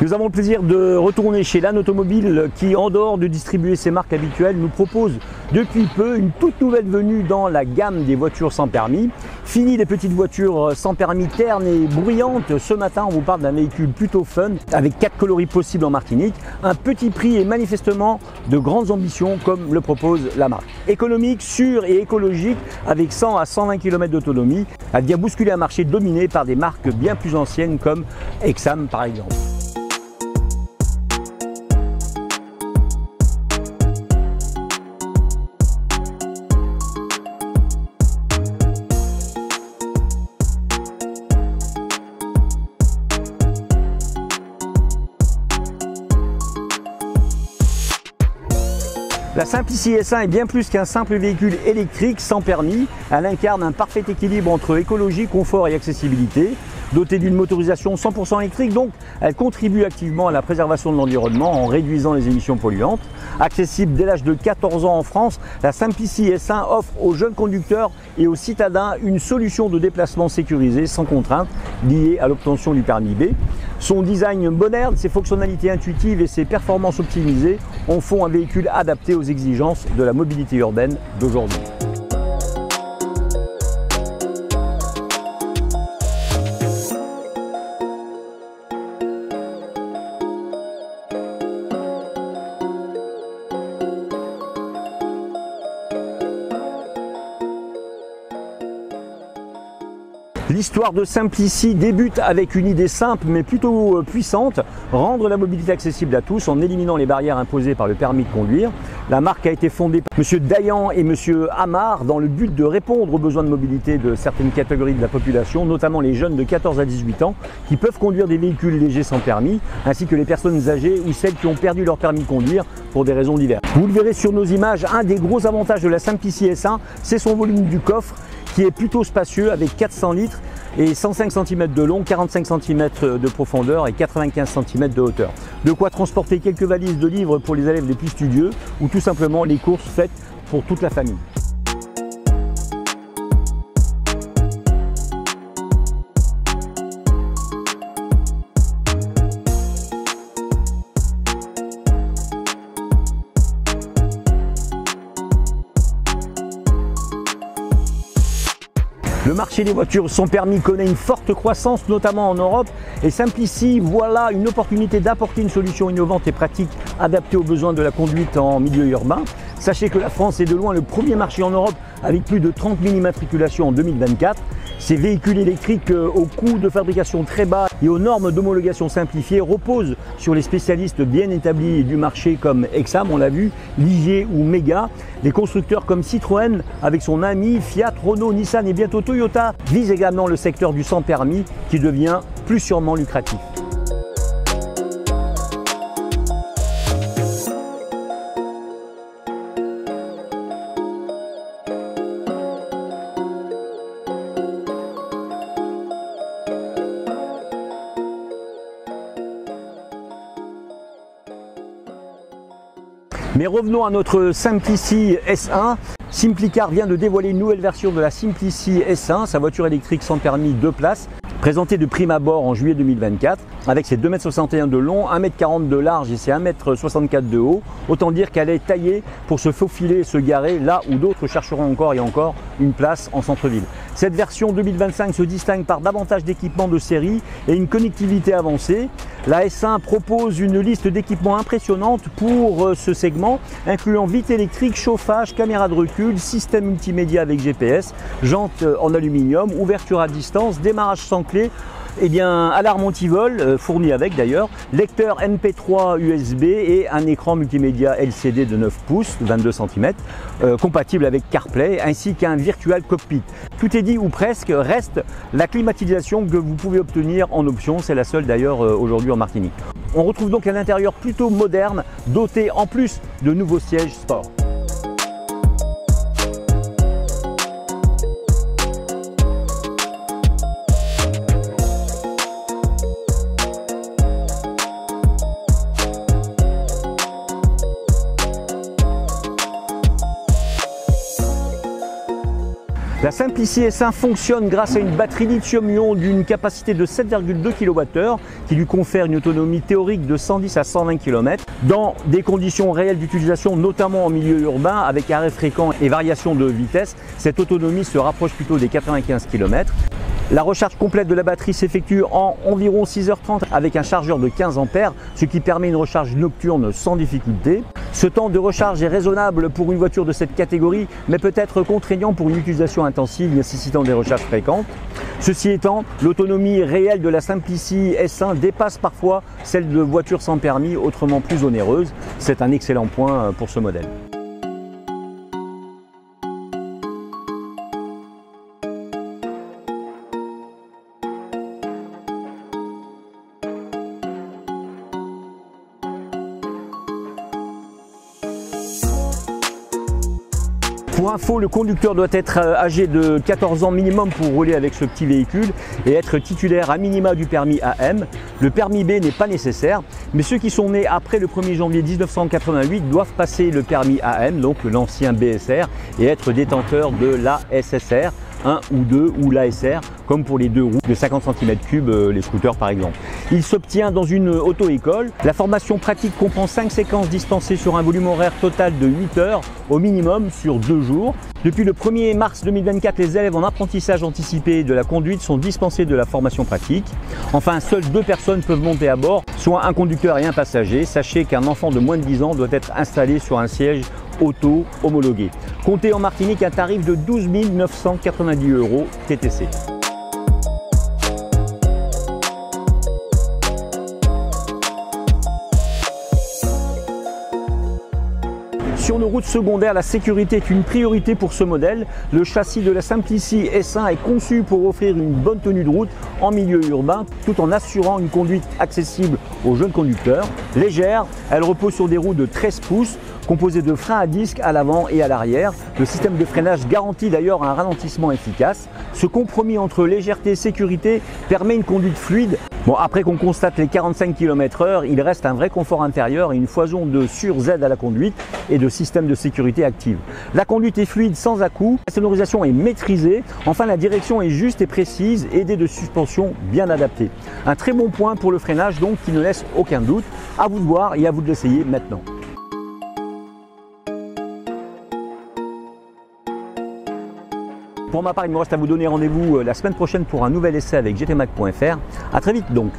Nous avons le plaisir de retourner chez LAN Automobile qui, en dehors de distribuer ses marques habituelles, nous propose depuis peu une toute nouvelle venue dans la gamme des voitures sans permis. Fini les petites voitures sans permis ternes et bruyantes. Ce matin, on vous parle d'un véhicule plutôt fun avec 4 coloris possibles en Martinique, un petit prix et manifestement de grandes ambitions comme le propose la marque. Économique, sûr et écologique avec 100 à 120 km d'autonomie, elle vient bousculer un marché dominé par des marques bien plus anciennes comme Exam par exemple. La Simplici S1 est bien plus qu'un simple véhicule électrique sans permis. Elle incarne un parfait équilibre entre écologie, confort et accessibilité. Dotée d'une motorisation 100% électrique, donc elle contribue activement à la préservation de l'environnement en réduisant les émissions polluantes. Accessible dès l'âge de 14 ans en France, la Simplici S1 offre aux jeunes conducteurs et aux citadins une solution de déplacement sécurisée sans contrainte liée à l'obtention du permis B. Son design moderne, ses fonctionnalités intuitives et ses performances optimisées en font un véhicule adapté aux exigences de la mobilité urbaine d'aujourd'hui. L'histoire de Simplici débute avec une idée simple mais plutôt puissante, rendre la mobilité accessible à tous en éliminant les barrières imposées par le permis de conduire. La marque a été fondée par M. Dayan et M. Amar dans le but de répondre aux besoins de mobilité de certaines catégories de la population, notamment les jeunes de 14 à 18 ans qui peuvent conduire des véhicules légers sans permis, ainsi que les personnes âgées ou celles qui ont perdu leur permis de conduire pour des raisons diverses. Vous le verrez sur nos images, un des gros avantages de la Simplici S1, c'est son volume du coffre qui est plutôt spacieux avec 400 litres et 105 cm de long, 45 cm de profondeur et 95 cm de hauteur. De quoi transporter quelques valises de livres pour les élèves les plus studieux ou tout simplement les courses faites pour toute la famille. Le marché des voitures sans permis connaît une forte croissance, notamment en Europe, et Simplici, voilà une opportunité d'apporter une solution innovante et pratique adaptée aux besoins de la conduite en milieu urbain. Sachez que la France est de loin le premier marché en Europe avec plus de 30 000 immatriculations en 2024. Ces véhicules électriques au coût de fabrication très bas et aux normes d'homologation simplifiées reposent sur les spécialistes bien établis du marché comme Exam, on l'a vu, Ligier ou Mega. Les constructeurs comme Citroën avec son ami, Fiat, Renault, Nissan et bientôt Toyota visent également le secteur du sans permis qui devient plus sûrement lucratif. Mais revenons à notre Simplici S1. Simplicar vient de dévoiler une nouvelle version de la Simplici S1, sa voiture électrique sans permis 2 places, présentée de prime abord en juillet 2024, avec ses 2,61 m de long, 1,40 m de large et ses 1,64 m de haut. Autant dire qu'elle est taillée pour se faufiler et se garer là où d'autres chercheront encore et encore une place en centre-ville. Cette version 2025 se distingue par davantage d'équipements de série et une connectivité avancée. La S1 propose une liste d'équipements impressionnante pour ce segment, incluant vitres électriques, chauffage, caméra de recul, système multimédia avec GPS, jantes en aluminium, ouverture à distance, démarrage sans clé, alarme anti-vol fournie avec d'ailleurs, lecteur MP3 USB et un écran multimédia LCD de 9 pouces, 22 cm, compatible avec CarPlay, ainsi qu'un virtual cockpit. Tout est dit ou presque, reste la climatisation que vous pouvez obtenir en option, c'est la seule d'ailleurs aujourd'hui en Martinique. On retrouve donc un intérieur plutôt moderne, doté en plus de nouveaux sièges sport. La Simplici S1 fonctionne grâce à une batterie lithium-ion d'une capacité de 7,2 kWh qui lui confère une autonomie théorique de 110 à 120 km dans des conditions réelles d'utilisation, notamment en milieu urbain avec arrêt fréquent et variation de vitesse. Cette autonomie se rapproche plutôt des 95 km. La recharge complète de la batterie s'effectue en environ 6h30 avec un chargeur de 15 A, ce qui permet une recharge nocturne sans difficulté. Ce temps de recharge est raisonnable pour une voiture de cette catégorie, mais peut être contraignant pour une utilisation intensive nécessitant des recharges fréquentes. Ceci étant, l'autonomie réelle de la Simplici S1 dépasse parfois celle de voitures sans permis, autrement plus onéreuses. C'est un excellent point pour ce modèle. Pour info, le conducteur doit être âgé de 14 ans minimum pour rouler avec ce petit véhicule et être titulaire à minima du permis AM. Le permis B n'est pas nécessaire, mais ceux qui sont nés après le 1er janvier 1988 doivent passer le permis AM, donc l'ancien BSR, et être détenteurs de l'ASSR 1 ou 2 ou l'ASR, comme pour les deux roues de 50 cm3, les scooters par exemple. Il s'obtient dans une auto-école. La formation pratique comprend 5 séquences dispensées sur un volume horaire total de 8 heures au minimum sur 2 jours. Depuis le 1er mars 2024, les élèves en apprentissage anticipé de la conduite sont dispensés de la formation pratique. Enfin, seules 2 personnes peuvent monter à bord, soit un conducteur et un passager. Sachez qu'un enfant de moins de 10 ans doit être installé sur un siège auto homologué. Comptez en Martinique un tarif de 12 990 € TTC. Sur nos routes secondaires, la sécurité est une priorité pour ce modèle. Le châssis de la Simplici S1 est conçu pour offrir une bonne tenue de route en milieu urbain, tout en assurant une conduite accessible aux jeunes conducteurs. Légère, elle repose sur des roues de 13 pouces, composées de freins à disque à l'avant et à l'arrière. Le système de freinage garantit d'ailleurs un ralentissement efficace. Ce compromis entre légèreté et sécurité permet une conduite fluide. Bon, après qu'on constate les 45 km/h, il reste un vrai confort intérieur et une foison de sur-Z à la conduite et de systèmes de sécurité actifs. La conduite est fluide sans à-coups, la sonorisation est maîtrisée, enfin la direction est juste et précise, aidée de suspension bien adaptée. Un très bon point pour le freinage donc qui ne laisse aucun doute. À vous de voir et à vous de l'essayer maintenant. Pour ma part, il me reste à vous donner rendez-vous la semaine prochaine pour un nouvel essai avec gtmac.fr. A très vite donc.